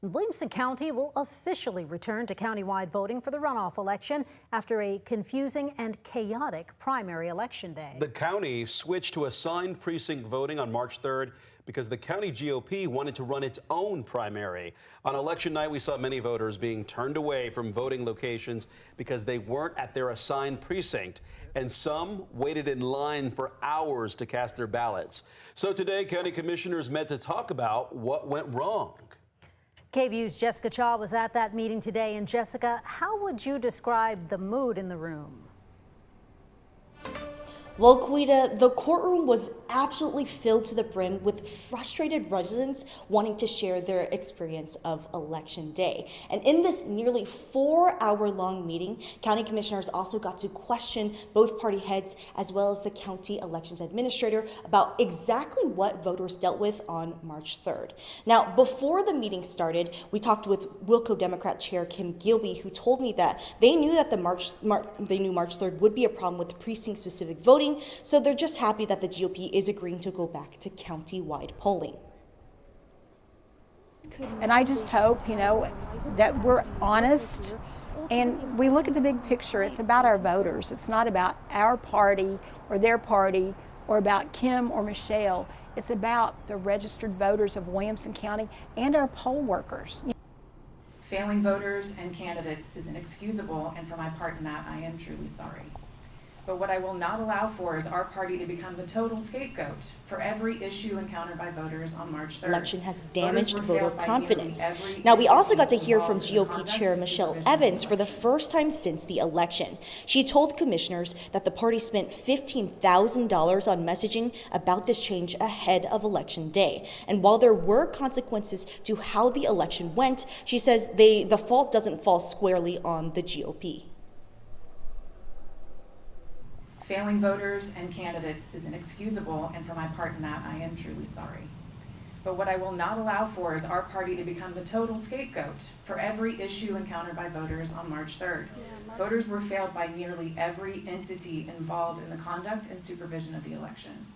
Williamson County will officially return to countywide voting for the runoff election after a confusing and chaotic primary election day. The county switched to assigned precinct voting on March 3rd because the county GOP wanted to run its own primary. On election night, we saw many voters being turned away from voting locations because they weren't at their assigned precinct, and some waited in line for hours to cast their ballots. So today, county commissioners met to talk about what went wrong. KVUE's Jessica Cha was at that meeting today. And Jessica, how would you describe the mood in the room? Well, Quita, the courtroom was absolutely filled to the brim with frustrated residents wanting to share their experience of Election Day. And in this nearly 4-hour-long meeting, county commissioners also got to question both party heads as well as the county elections administrator about exactly what voters dealt with on March 3rd. Now, before the meeting started, we talked with Wilco Democrat Chair Kim Gilby, who told me that they knew that March 3rd would be a problem with the precinct-specific voting, so they're just happy that the GOP is agreeing to go back to county-wide polling. And I just hope, that we're honest and we look at the big picture. It's about our voters. It's not about our party or their party or about Kim or Michelle. It's about the registered voters of Williamson County and our poll workers. Failing voters and candidates is inexcusable, and for my part in that, I am truly sorry. But what I will not allow for is our party to become the total scapegoat for every issue encountered by voters on March 3rd. Election has damaged voter confidence. Now, we also got to hear from GOP Chair Michelle Evans for the first time since the election. She told commissioners that the party spent $15,000 on messaging about this change ahead of Election Day. And while there were consequences to how the election went, she says the fault doesn't fall squarely on the GOP. Failing voters and candidates is inexcusable, and for my part in that, I am truly sorry. But what I will not allow for is our party to become the total scapegoat for every issue encountered by voters on March 3rd. Voters were failed by nearly every entity involved in the conduct and supervision of the election.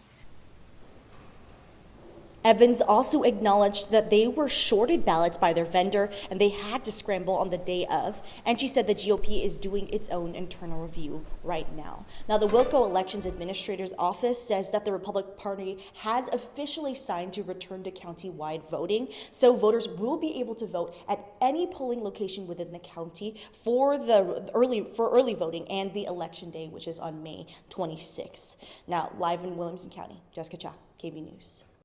Evans also acknowledged that they were shorted ballots by their vendor and they had to scramble on the day of. And she said the GOP is doing its own internal review right now. Now, the Wilco Elections Administrator's Office says that the Republican Party has officially signed to return to county-wide voting. So voters will be able to vote at any polling location within the county for early voting and the election day, which is on May 26th. Now, live in Williamson County, Jessica Cha, KVUE News.